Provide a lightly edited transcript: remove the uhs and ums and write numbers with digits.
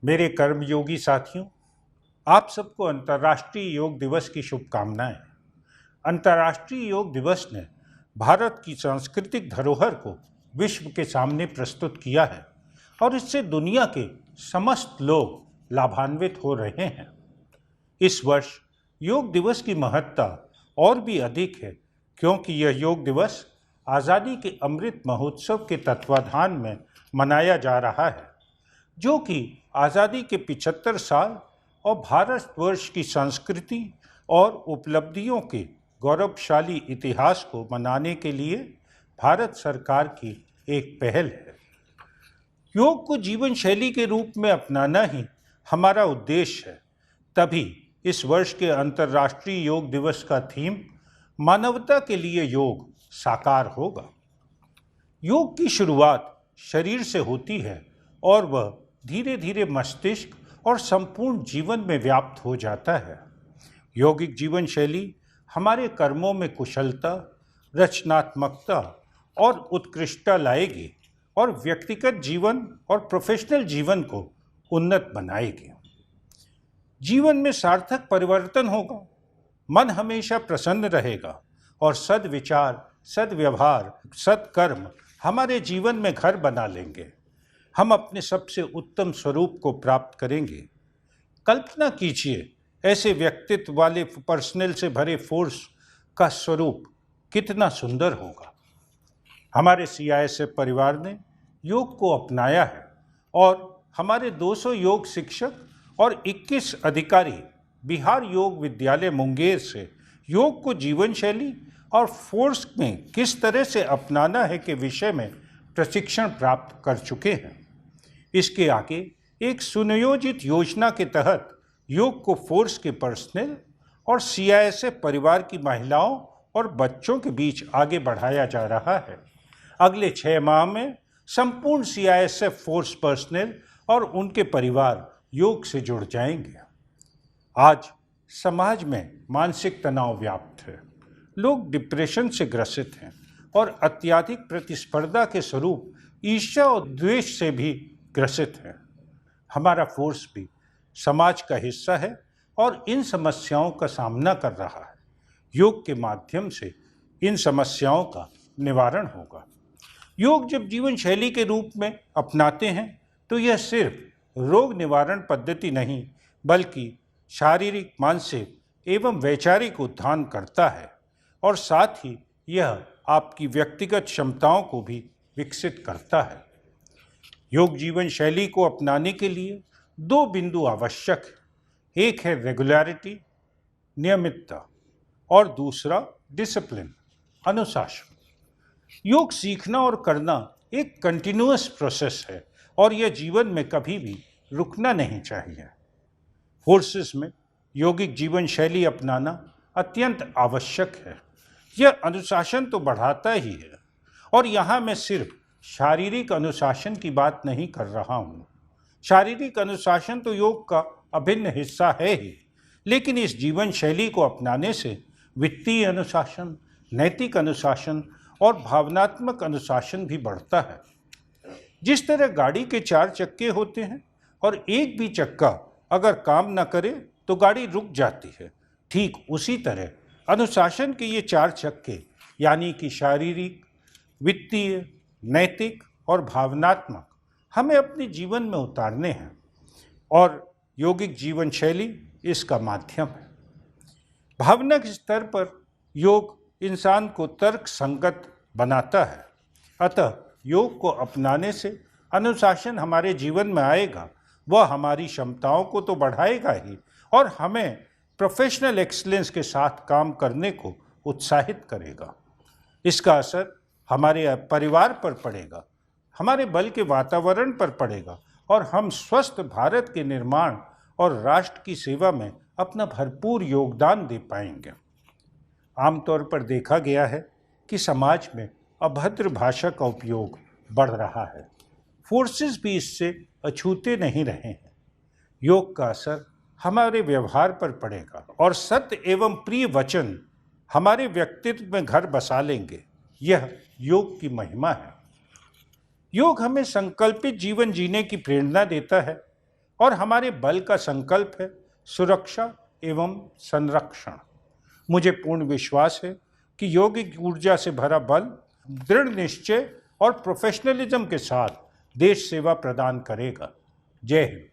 मेरे कर्मयोगी साथियों, आप सबको अंतर्राष्ट्रीय योग दिवस की शुभकामनाएं। अंतर्राष्ट्रीय योग दिवस ने भारत की सांस्कृतिक धरोहर को विश्व के सामने प्रस्तुत किया है और इससे दुनिया के समस्त लोग लाभान्वित हो रहे हैं। इस वर्ष योग दिवस की महत्ता और भी अधिक है क्योंकि यह योग दिवस आज़ादी के अमृत महोत्सव के तत्वाधान में मनाया जा रहा है, जो कि आज़ादी के 75 साल और भारतवर्ष की संस्कृति और उपलब्धियों के गौरवशाली इतिहास को मनाने के लिए भारत सरकार की एक पहल है। योग को जीवन शैली के रूप में अपनाना ही हमारा उद्देश्य है। तभी इस वर्ष के अंतर्राष्ट्रीय योग दिवस का थीम मानवता के लिए योग साकार होगा। योग की शुरुआत शरीर से होती है और वह धीरे धीरे मस्तिष्क और संपूर्ण जीवन में व्याप्त हो जाता है। यौगिक जीवन शैली हमारे कर्मों में कुशलता, रचनात्मकता और उत्कृष्टता लाएगी और व्यक्तिगत जीवन और प्रोफेशनल जीवन को उन्नत बनाएगी। जीवन में सार्थक परिवर्तन होगा, मन हमेशा प्रसन्न रहेगा और सद्विचार, सद्व्यवहार, सत्कर्म हमारे जीवन में घर बना लेंगे। हम अपने सबसे उत्तम स्वरूप को प्राप्त करेंगे। कल्पना कीजिए, ऐसे व्यक्तित्व वाले पर्सनल से भरे फोर्स का स्वरूप कितना सुंदर होगा। हमारे CISF परिवार ने योग को अपनाया है और हमारे 200 योग शिक्षक और 21 अधिकारी बिहार योग विद्यालय मुंगेर से योग को जीवन शैली और फोर्स में किस तरह से अपनाना है के विषय में प्रशिक्षण प्राप्त कर चुके हैं। इसके आगे एक सुनियोजित योजना के तहत योग को फोर्स के पर्सनल और CISF परिवार की महिलाओं और बच्चों के बीच आगे बढ़ाया जा रहा है। अगले 6 माह में संपूर्ण CISF फोर्स पर्सनल और उनके परिवार योग से जुड़ जाएंगे। आज समाज में मानसिक तनाव व्याप्त है। लोग डिप्रेशन से ग्रसित हैं और अत्यधिक प्रतिस्पर्धा के स्वरूप ईर्ष्या और द्वेष से भी ग्रसित हैं। हमारा फोर्स भी समाज का हिस्सा है और इन समस्याओं का सामना कर रहा है। योग के माध्यम से इन समस्याओं का निवारण होगा। योग जब जीवन शैली के रूप में अपनाते हैं तो यह सिर्फ रोग निवारण पद्धति नहीं, बल्कि शारीरिक, मानसिक एवं वैचारिक उत्थान करता है और साथ ही यह आपकी व्यक्तिगत क्षमताओं को भी विकसित करता है। योग जीवन शैली को अपनाने के लिए 2 बिंदु आवश्यक है। एक है रेगुलरिटी, नियमितता, और दूसरा डिसिप्लिन, अनुशासन। योग सीखना और करना एक कंटिन्यूअस प्रोसेस है और यह जीवन में कभी भी रुकना नहीं चाहिए। फोर्सेस में यौगिक जीवन शैली अपनाना अत्यंत आवश्यक है। यह अनुशासन तो बढ़ाता ही है और यहाँ मैं सिर्फ शारीरिक अनुशासन की बात नहीं कर रहा हूँ। शारीरिक अनुशासन तो योग का अभिन्न हिस्सा है ही, लेकिन इस जीवन शैली को अपनाने से वित्तीय अनुशासन, नैतिक अनुशासन और भावनात्मक अनुशासन भी बढ़ता है। जिस तरह गाड़ी के 4 चक्के होते हैं और एक भी चक्का अगर काम न करे तो गाड़ी रुक जाती है, ठीक उसी तरह अनुशासन के ये 4 चक्के यानी कि शारीरिक, वित्तीय, नैतिक और भावनात्मक हमें अपने जीवन में उतारने हैं और यौगिक जीवन शैली इसका माध्यम है। भावना के स्तर पर योग इंसान को तर्क संगत बनाता है। अतः योग को अपनाने से अनुशासन हमारे जीवन में आएगा। वह हमारी क्षमताओं को तो बढ़ाएगा ही और हमें प्रोफेशनल एक्सीलेंस के साथ काम करने को उत्साहित करेगा। इसका असर हमारे परिवार पर पड़ेगा, हमारे बल के वातावरण पर पड़ेगा और हम स्वस्थ भारत के निर्माण और राष्ट्र की सेवा में अपना भरपूर योगदान दे पाएंगे। आमतौर पर देखा गया है कि समाज में अभद्र भाषा का उपयोग बढ़ रहा है। फोर्सेस भी इससे अछूते नहीं रहे हैं। योग का असर हमारे व्यवहार पर पड़ेगा और सत्य एवं प्रिय वचन हमारे व्यक्तित्व में घर बसा लेंगे। यह योग की महिमा है। योग हमें संकल्पित जीवन जीने की प्रेरणा देता है। और हमारे बल का संकल्प है सुरक्षा एवं संरक्षण। मुझे पूर्ण विश्वास है कि यौगिक ऊर्जा से भरा बल दृढ़ निश्चय और प्रोफेशनलिज्म के साथ देश सेवा प्रदान करेगा। जय हिंद।